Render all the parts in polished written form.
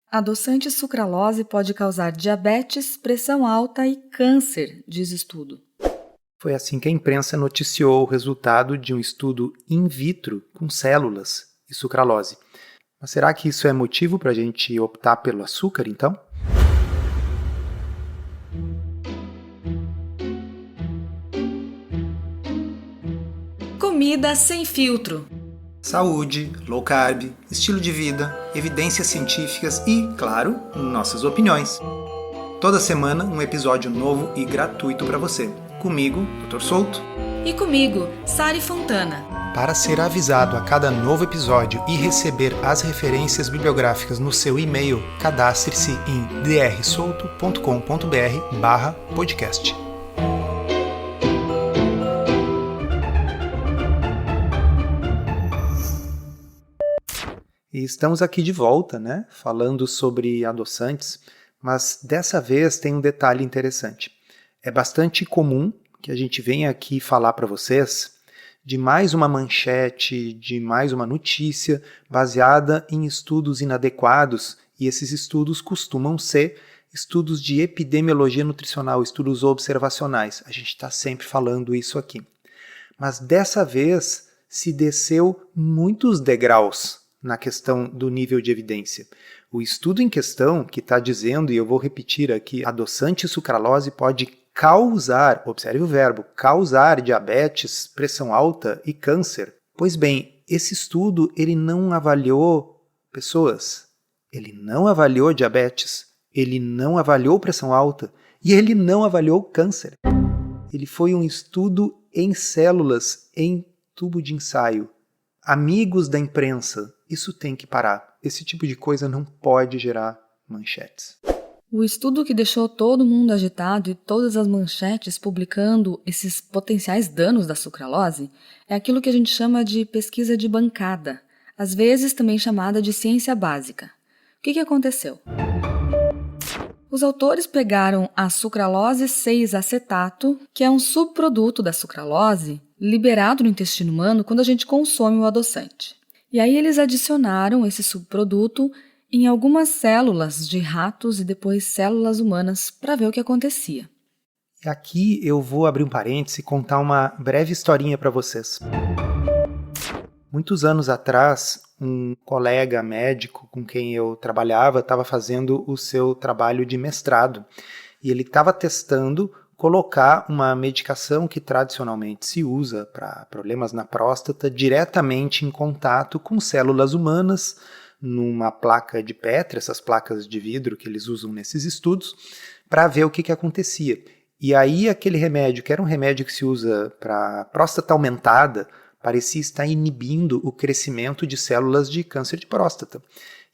Adoçante sucralose pode causar diabetes, pressão alta e câncer, diz estudo. Foi assim que a imprensa noticiou o resultado de um estudo in vitro com células e sucralose. Mas será que isso é motivo para a gente optar pelo açúcar, então? Comida sem filtro. Saúde, low carb, estilo de vida, evidências científicas e, claro, nossas opiniões. Toda semana um episódio novo e gratuito para você. Comigo, Dr. Souto. E comigo, Sari Fontana. Para ser avisado a cada novo episódio e receber as referências bibliográficas no seu e-mail, cadastre-se em drsolto.com.br/podcast. E estamos aqui de volta, falando sobre adoçantes, mas dessa vez tem um detalhe interessante. É bastante comum que a gente venha aqui falar para vocês de mais uma manchete, de mais uma notícia baseada em estudos inadequados, e esses estudos costumam ser estudos de epidemiologia nutricional, estudos observacionais. A gente está sempre falando isso aqui. Mas dessa vez se desceu muitos degraus na questão do nível de evidência. O estudo em questão, que está dizendo, e eu vou repetir aqui, adoçante sucralose pode causar, observe o verbo, causar diabetes, pressão alta e câncer. Pois bem, esse estudo ele não avaliou pessoas, ele não avaliou diabetes, ele não avaliou pressão alta e ele não avaliou câncer. Ele foi um estudo em células, em tubo de ensaio. Amigos da imprensa, isso tem que parar. Esse tipo de coisa não pode gerar manchetes. O estudo que deixou todo mundo agitado e todas as manchetes publicando esses potenciais danos da sucralose é aquilo que a gente chama de pesquisa de bancada, às vezes também chamada de ciência básica. O que aconteceu? Os autores pegaram a sucralose 6-acetato, que é um subproduto da sucralose, liberado no intestino humano quando a gente consome o adoçante. E aí eles adicionaram esse subproduto em algumas células de ratos e depois células humanas para ver o que acontecia. E aqui eu vou abrir um parêntese e contar uma breve historinha para vocês. Muitos anos atrás, um colega médico com quem eu trabalhava estava fazendo o seu trabalho de mestrado e ele estava testando colocar uma medicação que tradicionalmente se usa para problemas na próstata diretamente em contato com células humanas numa placa de Petri, essas placas de vidro que eles usam nesses estudos, para ver o que acontecia. E aí aquele remédio, que era um remédio que se usa para próstata aumentada, parecia estar inibindo o crescimento de células de câncer de próstata.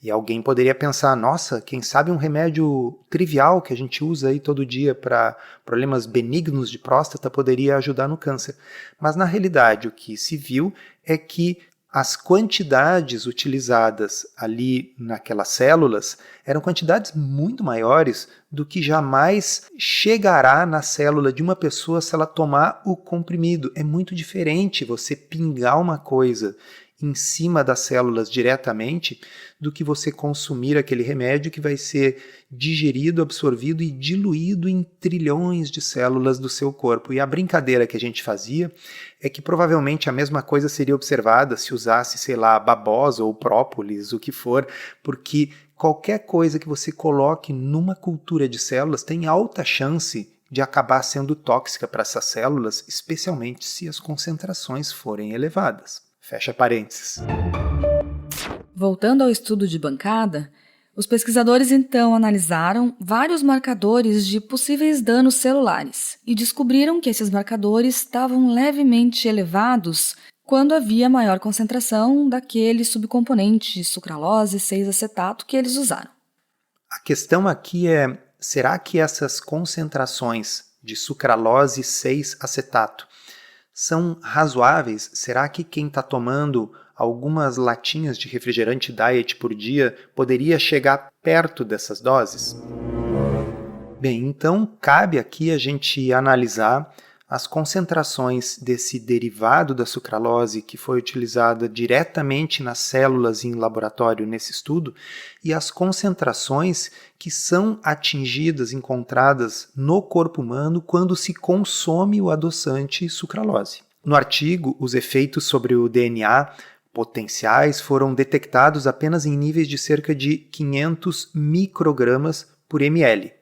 E alguém poderia pensar, nossa, quem sabe um remédio trivial que a gente usa aí todo dia para problemas benignos de próstata poderia ajudar no câncer. Mas na realidade o que se viu é que as quantidades utilizadas ali naquelas células eram quantidades muito maiores do que jamais chegará na célula de uma pessoa se ela tomar o comprimido. É muito diferente você pingar uma coisa em cima das células diretamente do que você consumir aquele remédio que vai ser digerido, absorvido e diluído em trilhões de células do seu corpo. E a brincadeira que a gente fazia é que provavelmente a mesma coisa seria observada se usasse, sei lá, babosa ou própolis, o que for, porque qualquer coisa que você coloque numa cultura de células tem alta chance de acabar sendo tóxica para essas células, especialmente se as concentrações forem elevadas. Fecha parênteses. Voltando ao estudo de bancada, os pesquisadores então analisaram vários marcadores de possíveis danos celulares e descobriram que esses marcadores estavam levemente elevados quando havia maior concentração daquele subcomponente de sucralose 6-acetato que eles usaram. A questão aqui é, será que essas concentrações de sucralose 6-acetato são razoáveis? Será que quem está tomando algumas latinhas de refrigerante diet por dia poderia chegar perto dessas doses? Bem, então cabe aqui a gente analisar as concentrações desse derivado da sucralose que foi utilizada diretamente nas células em laboratório nesse estudo e as concentrações que são atingidas, encontradas no corpo humano quando se consome o adoçante sucralose. No artigo, os efeitos sobre o DNA potenciais foram detectados apenas em níveis de cerca de 500 microgramas por ml.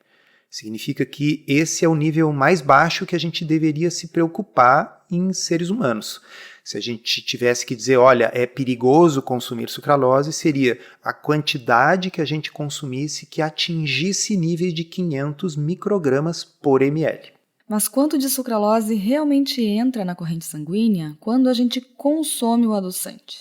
Significa que esse é o nível mais baixo que a gente deveria se preocupar em seres humanos. Se a gente tivesse que dizer, olha, é perigoso consumir sucralose, seria a quantidade que a gente consumisse que atingisse níveis de 500 microgramas por ml. Mas quanto de sucralose realmente entra na corrente sanguínea quando a gente consome o adoçante?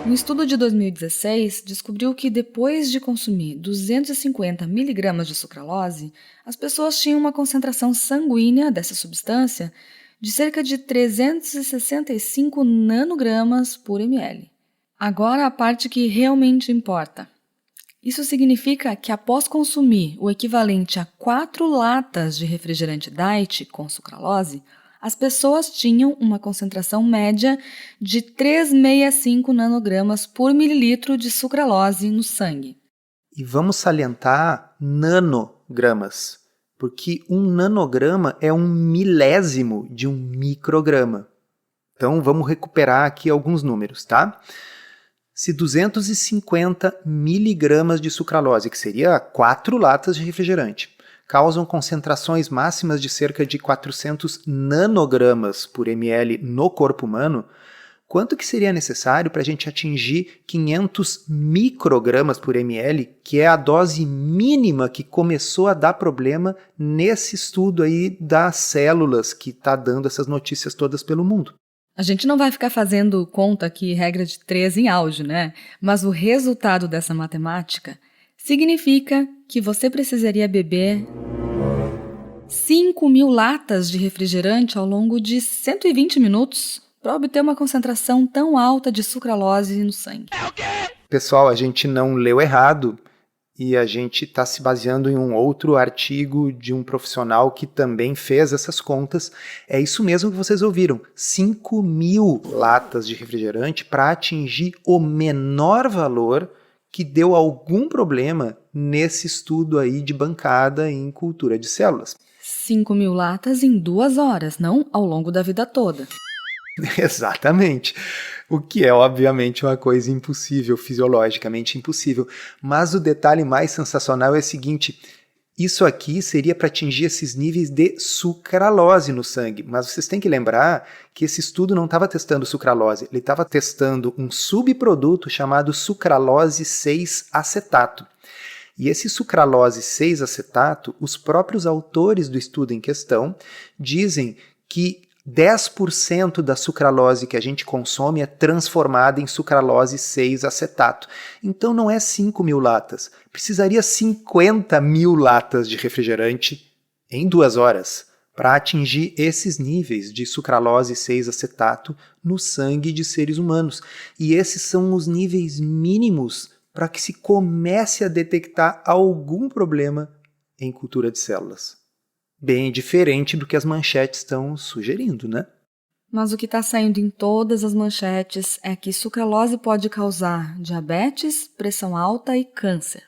Um estudo de 2016 descobriu que depois de consumir 250 mg de sucralose, as pessoas tinham uma concentração sanguínea dessa substância de cerca de 365 nanogramas por ml. Agora a parte que realmente importa. Isso significa que após consumir o equivalente a 4 latas de refrigerante diet com sucralose, as pessoas tinham uma concentração média de 365 nanogramas por mililitro de sucralose no sangue. E vamos salientar nanogramas, porque um nanograma é um milésimo de um micrograma. Então vamos recuperar aqui alguns números, tá? Se 250 miligramas de sucralose, que seria 4 latas de refrigerante, causam concentrações máximas de cerca de 400 nanogramas por ml no corpo humano, quanto que seria necessário para a gente atingir 500 microgramas por ml, que é a dose mínima que começou a dar problema nesse estudo aí das células que está dando essas notícias todas pelo mundo? A gente não vai ficar fazendo conta aqui regra de 3 em áudio, né? Mas o resultado dessa matemática significa que você precisaria beber 5.000 latas de refrigerante ao longo de 120 minutos para obter uma concentração tão alta de sucralose no sangue. Pessoal, a gente não leu errado e a gente está se baseando em um outro artigo de um profissional que também fez essas contas. É isso mesmo que vocês ouviram, 5.000 latas de refrigerante para atingir o menor valor que deu algum problema nesse estudo aí de bancada em cultura de células. 5.000 latas em 2 horas, não ao longo da vida toda. Exatamente. O que é, obviamente, uma coisa impossível, fisiologicamente impossível. Mas o detalhe mais sensacional é o seguinte: isso aqui seria para atingir esses níveis de sucralose no sangue. Mas vocês têm que lembrar que esse estudo não estava testando sucralose, ele estava testando um subproduto chamado sucralose 6-acetato. E esse sucralose 6-acetato, os próprios autores do estudo em questão dizem que 10% da sucralose que a gente consome é transformada em sucralose 6-acetato. Então não é 5.000 latas, precisaria 50.000 latas de refrigerante em 2 horas para atingir esses níveis de sucralose 6-acetato no sangue de seres humanos. E esses são os níveis mínimos para que se comece a detectar algum problema em cultura de células. Bem diferente do que as manchetes estão sugerindo, né? Mas o que está saindo em todas as manchetes é que sucralose pode causar diabetes, pressão alta e câncer.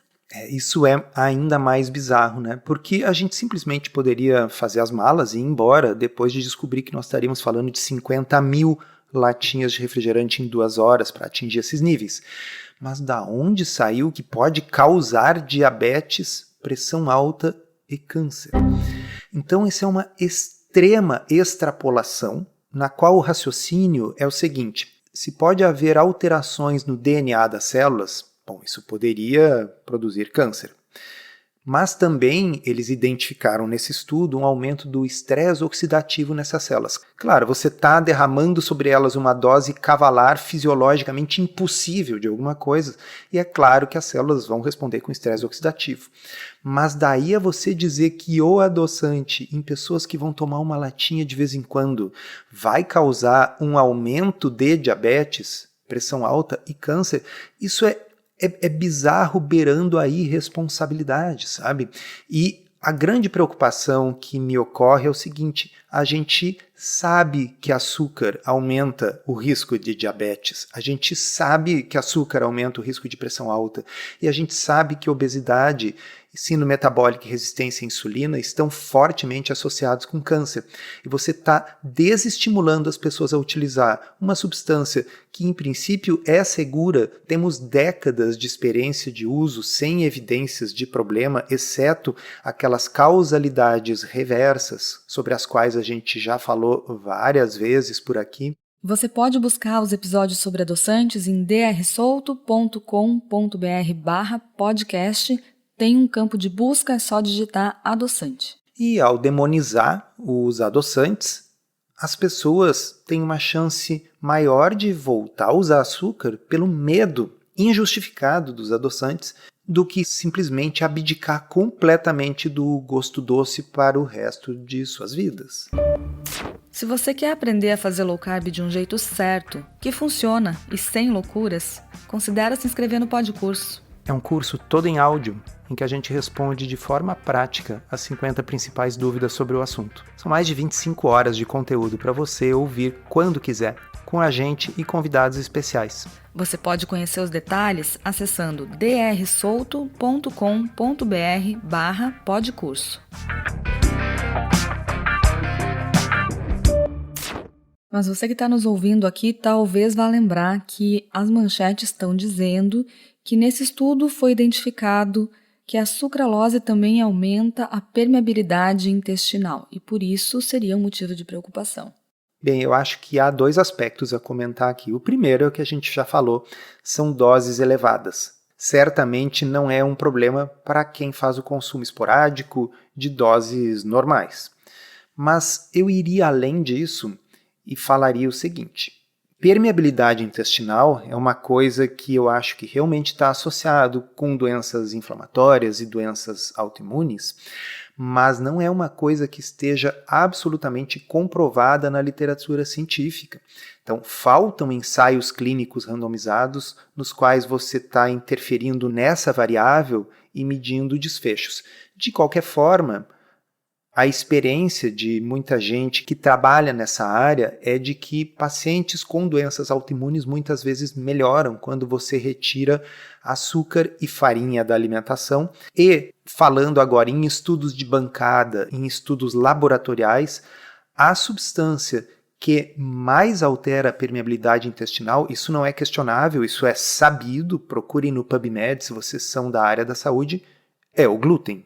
Isso é ainda mais bizarro, né? Porque a gente simplesmente poderia fazer as malas e ir embora depois de descobrir que nós estaríamos falando de 50.000 latinhas de refrigerante em 2 horas para atingir esses níveis. Mas da onde saiu que pode causar diabetes, pressão alta e câncer? Então, isso é uma extrema extrapolação, na qual o raciocínio é o seguinte: se pode haver alterações no DNA das células, bom, isso poderia produzir câncer. Mas também eles identificaram nesse estudo um aumento do estresse oxidativo nessas células. Claro, você está derramando sobre elas uma dose cavalar fisiologicamente impossível de alguma coisa, e é claro que as células vão responder com estresse oxidativo. Mas daí a você dizer que o adoçante em pessoas que vão tomar uma latinha de vez em quando vai causar um aumento de diabetes, pressão alta e câncer, isso é bizarro, beirando a irresponsabilidade, sabe? E A grande preocupação que me ocorre é o seguinte: a gente sabe que açúcar aumenta o risco de diabetes, a gente sabe que açúcar aumenta o risco de pressão alta e a gente sabe que obesidade, síndrome metabólica e resistência à insulina estão fortemente associados com câncer. E você está desestimulando as pessoas a utilizar uma substância que, em princípio, é segura. Temos décadas de experiência de uso sem evidências de problema, exceto aquelas causalidades reversas sobre as quais a gente já falou várias vezes por aqui. Você pode buscar os episódios sobre adoçantes em drsolto.com.br/podcast. Tem um campo de busca, é só digitar adoçante. E ao demonizar os adoçantes, as pessoas têm uma chance maior de voltar a usar açúcar pelo medo injustificado dos adoçantes do que simplesmente abdicar completamente do gosto doce para o resto de suas vidas. Se você quer aprender a fazer low carb de um jeito certo, que funciona e sem loucuras, considere se inscrever no Podcurso. É um curso todo em áudio, em que a gente responde de forma prática as 50 principais dúvidas sobre o assunto. São mais de 25 horas de conteúdo para você ouvir quando quiser, com a gente e convidados especiais. Você pode conhecer os detalhes acessando drsolto.com.br/podcurso. Mas você que está nos ouvindo aqui talvez vá lembrar que as manchetes estão dizendo que nesse estudo foi identificado que a sucralose também aumenta a permeabilidade intestinal e por isso seria um motivo de preocupação. Bem, eu acho que há dois aspectos a comentar aqui. O primeiro é o que a gente já falou, são doses elevadas. Certamente não é um problema para quem faz o consumo esporádico de doses normais. Mas eu iria além disso e falaria o seguinte: permeabilidade intestinal é uma coisa que eu acho que realmente está associado com doenças inflamatórias e doenças autoimunes, mas não é uma coisa que esteja absolutamente comprovada na literatura científica. Então, faltam ensaios clínicos randomizados nos quais você está interferindo nessa variável e medindo desfechos. De qualquer forma, a experiência de muita gente que trabalha nessa área é de que pacientes com doenças autoimunes muitas vezes melhoram quando você retira açúcar e farinha da alimentação. E, falando agora em estudos de bancada, em estudos laboratoriais, a substância que mais altera a permeabilidade intestinal, isso não é questionável, isso é sabido, procurem no PubMed se vocês são da área da saúde, é o glúten.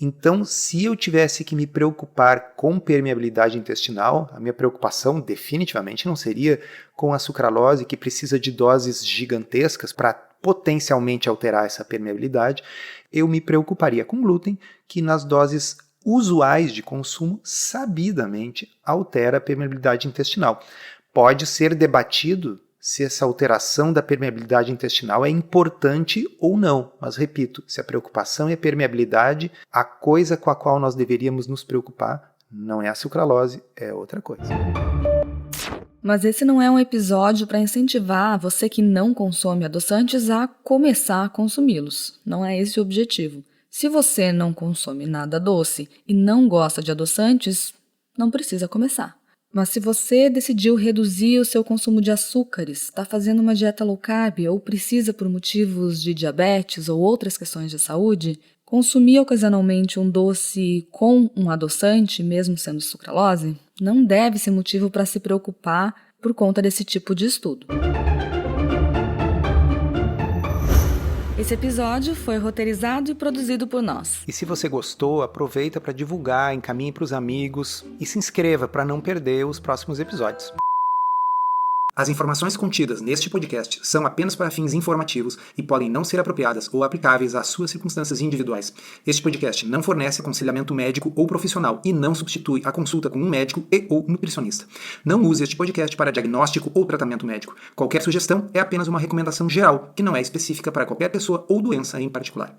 Então, se eu tivesse que me preocupar com permeabilidade intestinal, a minha preocupação definitivamente não seria com a sucralose, que precisa de doses gigantescas para potencialmente alterar essa permeabilidade. Eu me preocuparia com glúten, que nas doses usuais de consumo, sabidamente altera a permeabilidade intestinal. Pode ser debatido se essa alteração da permeabilidade intestinal é importante ou não. Mas, repito, se a preocupação é permeabilidade, a coisa com a qual nós deveríamos nos preocupar não é a sucralose, é outra coisa. Mas esse não é um episódio para incentivar você que não consome adoçantes a começar a consumi-los. Não é esse o objetivo. Se você não consome nada doce e não gosta de adoçantes, não precisa começar. Mas se você decidiu reduzir o seu consumo de açúcares, está fazendo uma dieta low carb ou precisa por motivos de diabetes ou outras questões de saúde, consumir ocasionalmente um doce com um adoçante, mesmo sendo sucralose, não deve ser motivo para se preocupar por conta desse tipo de estudo. Esse episódio foi roteirizado e produzido por nós. E se você gostou, aproveita para divulgar, encaminhe para os amigos e se inscreva para não perder os próximos episódios. As informações contidas neste podcast são apenas para fins informativos e podem não ser apropriadas ou aplicáveis às suas circunstâncias individuais. Este podcast não fornece aconselhamento médico ou profissional e não substitui a consulta com um médico ou nutricionista. Não use este podcast para diagnóstico ou tratamento médico. Qualquer sugestão é apenas uma recomendação geral, que não é específica para qualquer pessoa ou doença em particular.